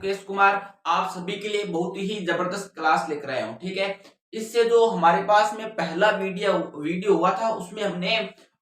मुकेश कुमार आप सभी के लिए बहुत ही जबरदस्त क्लास लेकर आया हूँ। ठीक है, इससे जो हमारे पास में पहला वीडियो हुआ था उसमें हमने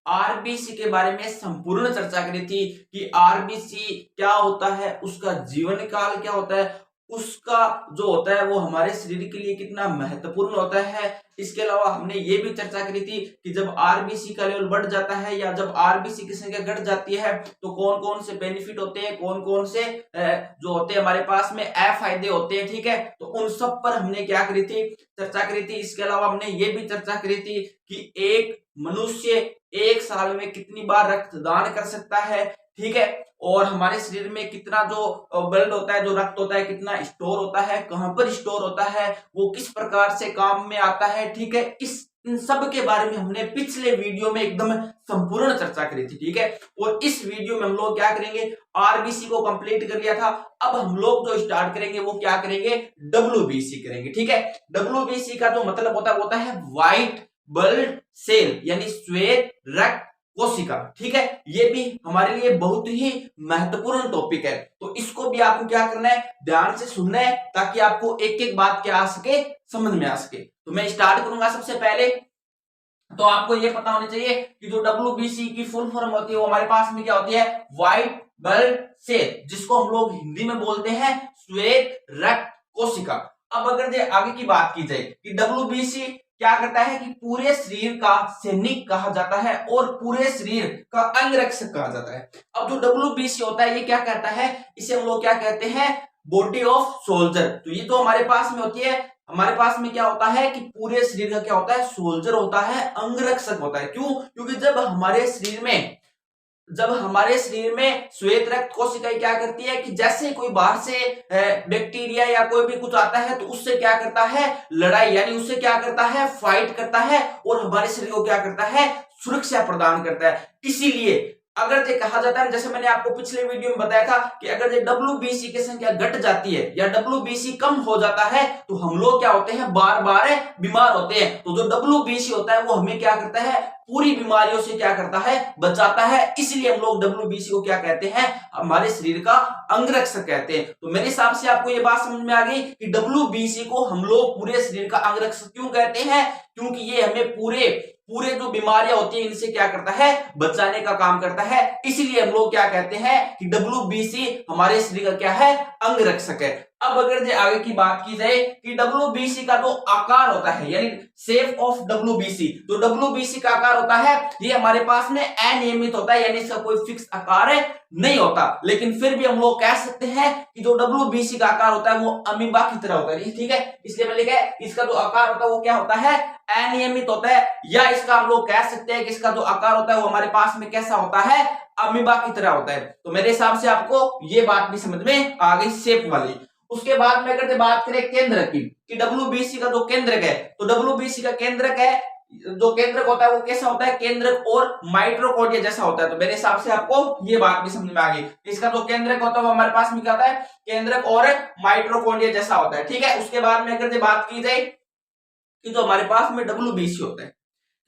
आरबीसी के बारे में संपूर्ण चर्चा करी थी कि आरबीसी क्या होता है, उसका जीवन काल क्या होता है, उसका जो होता है वो हमारे शरीर के लिए कितना महत्वपूर्ण होता है। इसके अलावा हमने ये भी चर्चा करी थी कि जब आरबीसी का लेवल बढ़ जाता है या जब आरबीसी की संख्या घट जाती है तो कौन कौन से बेनिफिट होते हैं, कौन कौन से जो होते हैं हमारे पास में फायदे होते हैं। ठीक है, तो उन सब पर हमने क्या करी थी, चर्चा करी थी। इसके अलावा हमने ये भी चर्चा करी थी कि एक मनुष्य एक साल में कितनी बार रक्तदान कर सकता है। ठीक है, और हमारे शरीर में कितना जो ब्लड होता है, जो रक्त होता है, कितना स्टोर होता है, कहां पर स्टोर होता है, वो किस प्रकार से काम में आता है। ठीक है, इन सब के बारे में हमने पिछले वीडियो में एकदम संपूर्ण चर्चा करी थी। ठीक है, और इस वीडियो में हम लोग क्या करेंगे, आरबीसी को कंप्लीट कर लिया था। अब हम लोग जो स्टार्ट करेंगे वो क्या करेंगे, डब्ल्यूबीसी करेंगे। ठीक है, डब्ल्यूबीसी का जो मतलब होता है व्हाइट ब्लड सेल, यानी श्वेत रक्त कोशिका। ठीक है, ये भी हमारे लिए बहुत ही महत्वपूर्ण टॉपिक है, तो इसको भी आपको क्या करना है, ध्यान से सुनना है ताकि आपको एक एक बात क्या आ सके, समझ में आ सके। तो मैं स्टार्ट करूंगा। सबसे पहले तो आपको ये पता होना चाहिए कि जो डब्ल्यूबीसी की फुल फॉर्म होती है वो हमारे पास में क्या होती है, व्हाइट ब्लड सेल, जिसको हम लोग हिंदी में बोलते हैं श्वेत रक्त कोशिका। अब अगर आगे की बात की जाए कि डब्ल्यूबीसी क्या करता है कि पूरे शरीर का सैनिक कहा जाता है और पूरे शरीर का अंगरक्षक कहा जाता है। अब जो डब्ल्यूबीसी होता है ये क्या कहता है, इसे हम लोग क्या कहते हैं, बॉडी ऑफ सोल्जर। तो ये तो हमारे पास में होती है, हमारे पास में क्या होता है कि पूरे शरीर का क्या होता है, सोल्जर होता है, अंगरक्षक होता है। क्यों, क्योंकि जब हमारे शरीर में श्वेत रक्त कोशिकाएं क्या करती है कि जैसे कोई बाहर से बैक्टीरिया या कोई भी कुछ आता है तो उससे क्या करता है, लड़ाई, यानी उससे क्या करता है, फाइट करता है और हमारे शरीर को क्या करता है, सुरक्षा प्रदान करता है। इसीलिए अगर ये कहा जाता है, जैसे मैंने आपको पिछले वीडियो में बताया था कि अगर ये डब्ल्यूबीसी की संख्या घट जाती है या डब्ल्यूबीसी कम हो जाता है तो हम लोग क्या होते हैं, बार बार बीमार होते हैं। तो जो डब्ल्यूबीसी होता है वो हमें क्या करता है, पूरी बीमारियों से क्या करता है, बचाता है। इसलिए हम लोग डब्ल्यूबीसी को क्या कहते हैं, हमारे शरीर का अंगरक्षक कहते हैं। तो मेरे हिसाब से आपको ये बात समझ में आ गई कि डब्ल्यूबीसी को हम लोग पूरे शरीर का अंगरक्षक क्यों कहते हैं, क्योंकि ये हमें पूरे जो बीमारियां होती है इनसे क्या करता है, बचाने का काम करता है। इसीलिए हम लोग क्या कहते हैं कि डब्ल्यूबीसी हमारे शरीर का क्या है, अंगरक्षक है। अब अगर आगे की बात की जाए कि डब्ल्यूबीसी का जो आकार होता है, यानी शेप ऑफ डब्ल्यूबीसी, तो डब्ल्यूबीसी का आकार होता है ये हमारे पास में अनियमित होता है, यानी इसका कोई फिक्स आकार नहीं होता। लेकिन फिर भी हम लोग कह सकते हैं कि जो डब्ल्यूबीसी का आकार होता है वो अमीबा की तरह होता है। ठीक है, इसलिए मैंने लिखा है इसका जो आकार होता है वो क्या होता है, अनियमित होता है, या इसका हम लोग कह सकते हैं कि इसका जो आकार होता है वो हमारे पास में कैसा होता है, अमीबा की तरह होता है। तो मेरे हिसाब से आपको ये बात भी समझ में आ गई, शेप वाली। उसके बाद में अगर बात करें केंद्र की कि डब्ल्यूबीसी का जो केंद्रक है, तो डब्ल्यूबीसी का केंद्रक है, जो केंद्रक होता है वो कैसा होता है, केंद्रक और माइटोकॉन्ड्रिया जैसा होता है। तो मेरे हिसाब से आपको ये बात भी समझ में आ गई, इसका जो केंद्रक होता है वो हमारे पास में क्या होता है, केंद्रक और माइटोकॉन्ड्रिया जैसा होता है। ठीक है, उसके बाद में अगर बात की जाए कि जो हमारे पास में डब्ल्यूबीसी होता है,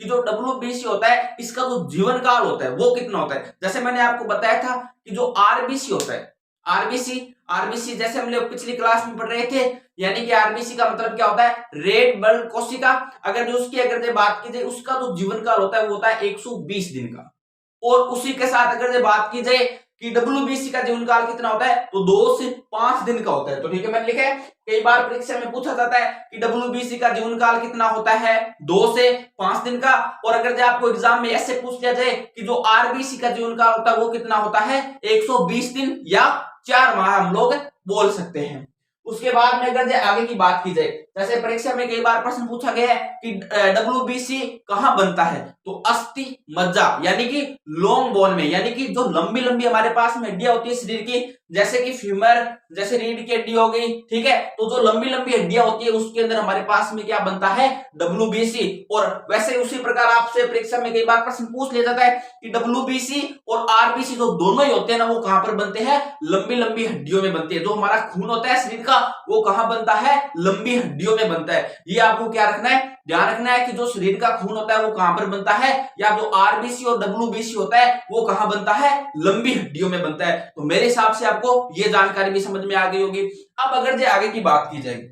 कि जो डब्ल्यूबीसी होता है इसका जो जीवन काल होता है वो कितना होता है। जैसे मैंने आपको बताया था कि जो आरबीसी होता है, आरबीसी जैसे हम लोग पिछली क्लास में पढ़ रहे थे, यानी कि आरबीसी का मतलब क्या होता है, रेड ब्लड कोशिका। अगर बात की जाए उसका जो जीवन काल होता है वो होता है 120 दिन का। और उसी के साथ अगर बात की जाए कि डब्ल्यूबीसी का जीवन काल कितना होता है, तो 2 से 5 दिन का होता है। तो ठीक है, मैंने लिखा है, कई बार परीक्षा में पूछा जाता है कि डब्ल्यूबीसी का जीवन काल कितना होता है, 2 से 5 दिन का। और अगर आपको एग्जाम में ऐसे पूछ लिया जाए कि जो आरबीसी का जीवन काल होता है वो कितना होता है, 120 दिन या 4 माह हम लोग बोल सकते हैं। उसके बाद में अगर आगे की बात की जाए, जैसे परीक्षा में कई बार प्रश्न पूछा गया है कि डब्ल्यूबीसी कहां बनता है, तो अस्थि मज्जा यानी कि लॉन्ग बोन में, यानी कि जो लंबी लंबी हमारे पास में हड्डियां होती है शरीर की, जैसे कि फीमर, जैसे रीढ़ की हड्डी हो गई। ठीक है, तो जो लंबी लंबी हड्डियां होती है उसके अंदर हमारे पास में क्या बनता है, डब्ल्यूबीसी। और वैसे उसी प्रकार आपसे परीक्षा में कई बार प्रश्न पूछ लिया जाता है कि डब्ल्यूबीसी और आरबीसी जो दोनों ही होते हैं ना वो कहां पर बनते हैं, लंबी लंबी हड्डियों में बनते हैं। जो हमारा खून होता है शरीर का वो कहां बनता है, लंबी हड्डियों में बनता है। ये आपको क्या रखना है, ध्यान रखना है कि जो शरीर का खून होता है वो कहां पर बनता है, या जो आरबीसी और डब्ल्यूबीसी होता है वो कहां बनता है, लंबी हड्डियों में बनता है। तो मेरे हिसाब से आपको ये जानकारी भी समझ में आ गई होगी। अब अगर जो आगे की बात की जाएगी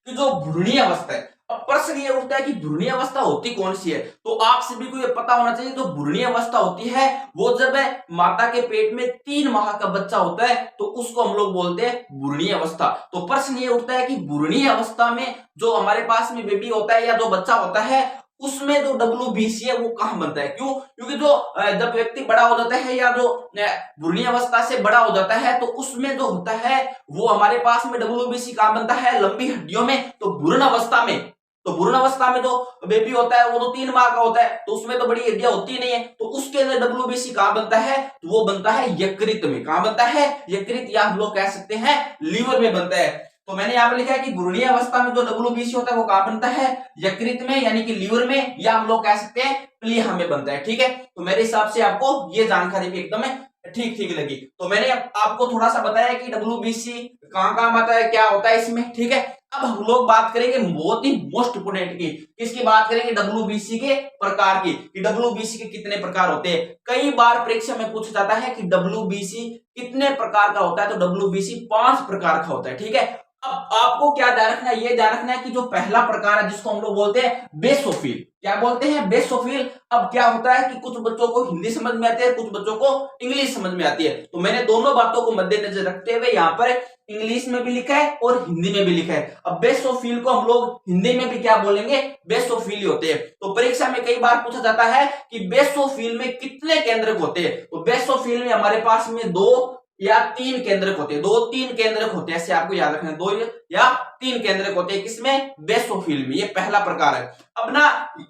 कि जो भ्रूणीय अवस्था है, अब प्रश्न ये उठता है कि भ्रूणीय अवस्था होती कौन सी है। तो आप सभी को ये पता होना चाहिए, जो भ्रूणीय अवस्था होती है वो जब माता के पेट में 3 माह का बच्चा होता है तो उसको हम लोग बोलते हैं भ्रूणीय अवस्था। तो प्रश्न ये उठता है कि भ्रूणीय अवस्था में जो हमारे पास में बेबी होता है या जो बच्चा होता है उसमें जो डब्ल्यूबीसी है वो कहां बनता है। क्यों, क्योंकि जो जब व्यक्ति बड़ा हो जाता है या जो भ्रूणीय अवस्था से बड़ा हो जाता है तो उसमें जो होता है वो हमारे पास में डब्ल्यूबीसी कहां बनता है, लंबी हड्डियों में। तो भ्रूण अवस्था में, तो भ्रूण अवस्था में जो बेबी होता है वो तो 3 माह का होता है, तो उसमें तो बड़ी हड्डियां होती नहीं है, तो उसके अंदर डब्ल्यूबीसी कहां बनता है, तो वो बनता है यकृत में। कहां बनता है, यकृत, या हम लोग कह सकते हैं लीवर में बनता है। तो मैंने यहाँ पर लिखा है कि भ्रूणीय अवस्था में जो डब्ल्यूबीसी होता है वो कहां बनता है, यकृत में, यानी कि लीवर में, या हम लोग कह सकते हैं प्लीहा में बनता है। ठीक है, तो मेरे हिसाब से आपको ये जानकारी भी एकदम ठीक ठीक लगी। तो मैंने आपको थोड़ा सा बताया कि डब्ल्यूबीसी कहां कहां आता है, क्या होता है इसमें। ठीक है, अब हम लोग बात करेंगे बहुत ही मोस्ट इंपोर्टेंट की, किसकी बात करेंगे, डब्ल्यूबीसी के प्रकार की, कि डब्ल्यूबीसी के कितने प्रकार होते हैं। कई बार परीक्षा में पूछा जाता है कि डब्ल्यूबीसी कितने प्रकार का होता है, तो डब्ल्यूबीसी 5 प्रकार का होता है। ठीक है, अब आपको क्या ध्यान रखना है, ये ध्यान रखना है कि जो पहला प्रकार है जिसको हम लोग बोलते हैं बेसोफिल, क्या बोलते हैं, बेसोफिल। अब क्या होता है कि कुछ बच्चों को हिंदी समझ में आती है, कुछ बच्चों को इंग्लिश समझ में आती है, तो मैंने दोनों बातों को मद्देनजर रखते हुए यहाँ पर इंग्लिश में भी लिखा है और हिंदी में भी लिखा है। अब बेसोफिल को हम लोग हिंदी में भी क्या बोलेंगे, बेसोफिल होते हैं। तो परीक्षा में कई बार पूछा जाता है कि बेसोफिल में कितने केंद्रक होते हैं, तो बेसोफिल में हमारे पास में 2 या 3 केंद्रक होते हैं, 2-3 केंद्रक होते हैं, ऐसे आपको याद रखना है, 2 या 3 केंद्रक होते हैं, किसमें, बेसोफिल में। ये पहला प्रकार है। अब ना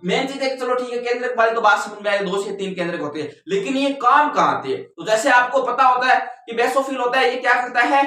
मेन चीज है, चलो ठीक है, केंद्रक वाली तो बात समझ में आई, 2 से 3 केंद्रक होते हैं, लेकिन ये काम कहां आते हैं। तो जैसे आपको पता होता है कि बेसोफिल होता है, ये क्या करता है,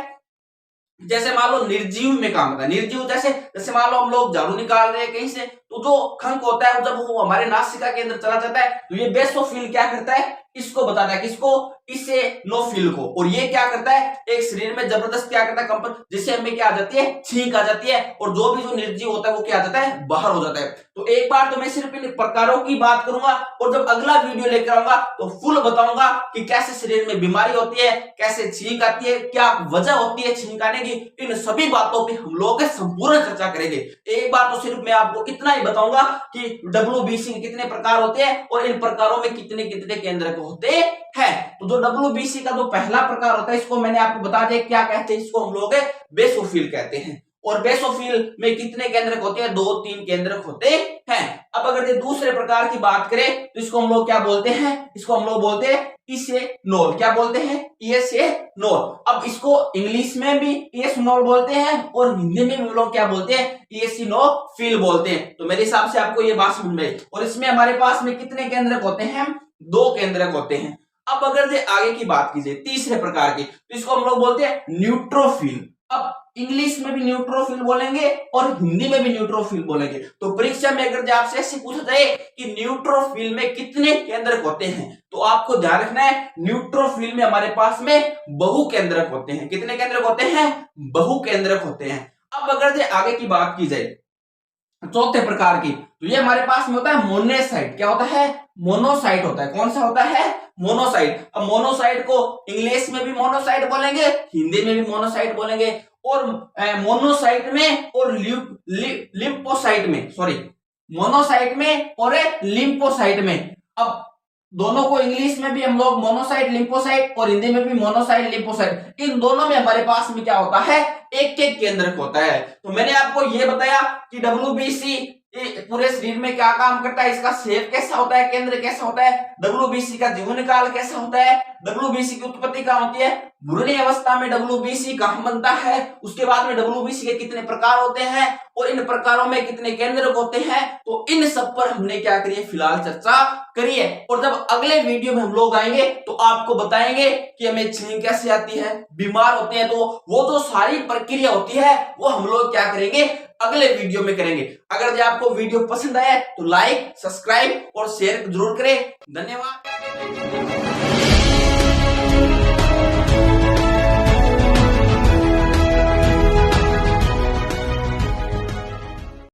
जैसे मान लो निर्जीव में काम होता है। निर्जीव जैसे मान लो हम लोग झाड़ू निकाल रहे हैं कहीं से, तो जो खंक होता है जब वो हमारे नासिका के अंदर चला जाता है तो ये बेसोफिल क्या करता है, इसको बताता है, किसको, इसे नोफिल को। और ये क्या करता है, एक शरीर में जबरदस्त क्या करता है, कंपन, जिससे हमें क्या आ जाती है, छींक आ जाती है, और जो भी जो निर्जीव होता है वो क्या आ जाता है, बाहर हो जाता है। तो एक बार तो मैं सिर्फ इन प्रकारों की बात करूंगा, और जब अगला वीडियो लेकर आऊंगा तो फुल बताऊंगा कि कैसे शरीर में बीमारी होती है, कैसे छींक आती है, क्या वजह होती है छींक आने की, इन सभी बातों पर हम लोग संपूर्ण चर्चा करेंगे। एक बार तो सिर्फ मैं आपको इतना ही बताऊंगा कि डब्ल्यूबीसी के कितने प्रकार होते हैं और इन प्रकारों में कितने कितने केंद्रक होते हैं। तो जो डब्ल्यूबीसी का जो पहला प्रकार होता है, इसको मैंने आपको बता दिया क्या कहते हैं, इसको हम लोग बेसोफिल कहते हैं। और बेसोफिल में कितने केंद्रक होते हैं, 2-3 केंद्रक होते हैं। अब अगर ये दूसरे प्रकार की बात करें तो इसको हम लोग क्या बोलते हैं, इसको हम लोग बोलते हैं इसेनोल। क्या बोलते हैं, इसेनोल। अब इसको इंग्लिश में भी इसेनोल बोलते हैं और हिंदी में भी लोग क्या बोलते हैं, इसिनोफिल बोलते हैं। तो मेरे हिसाब से आपको ये बात समझ में आई। और इसमें हमारे पास में कितने केंद्रक होते हैं, 2 केंद्रक होते हैं। अब अगर जे आगे की बात की जाए तीसरे प्रकार की, तो इसको हम लोग बोलते हैं न्यूट्रोफिल। अब इंग्लिश में भी न्यूट्रोफिल बोलेंगे और हिंदी में भी न्यूट्रोफिल बोलेंगे। तो परीक्षा में अगर आपसे ऐसे पूछा जाए कि न्यूट्रोफिल में कितने केंद्रक होते हैं, तो आपको ध्यान रखना है न्यूट्रोफिल में हमारे पास में बहु केंद्रक होते हैं। कितने केंद्रक होते हैं, बहु केंद्रक होते हैं। अब अगर आगे की बात की जाए चौथे प्रकार की, तो ये हमारे पास में होता है मोनोसाइट। क्या होता है, मोनोसाइट होता है। कौन सा होता है, मोनोसाइट। अब मोनोसाइट को इंग्लिश में भी मोनोसाइट बोलेंगे, हिंदी में भी मोनोसाइट बोलेंगे। और मोनोसाइट में और लिम्फोसाइट में, सॉरी, मोनोसाइट में और लिम्फोसाइट में, अब दोनों को इंग्लिश में भी हम लोग मोनोसाइट लिम्फोसाइट और हिंदी में भी मोनोसाइट लिम्फोसाइट, इन दोनों में हमारे पास में क्या होता है, एक एक केंद्रक होता है। तो मैंने आपको ये बताया कि डब्ल्यूबीसी पूरे शरीर में क्या काम करता है, इसका शेप कैसा होता है, केंद्र कैसा होता है, डब्ल्यूबीसी का जीवन काल कैसा होता है, डब्ल्यूबीसी की उत्पत्ति कहां होती है, भ्रूण अवस्था में डब्ल्यूबीसी कहां बनता है, उसके बाद में डब्ल्यूबीसी के कितने प्रकार होते हैं और इन प्रकारों में कितने केंद्रक होते हैं। तो इन सब पर हमने क्या करी है, फिलहाल चर्चा करी है। और जब अगले वीडियो में हम लोग आएंगे तो आपको बताएंगे कि हमें छींक कैसे आती है, बीमार होते हैं, तो वो जो सारी प्रक्रिया होती है वो हम लोग क्या करेंगे, अगले वीडियो में करेंगे। अगर आपको वीडियो पसंद आया तो लाइक, सब्सक्राइब और शेयर जरूर करें। धन्यवाद।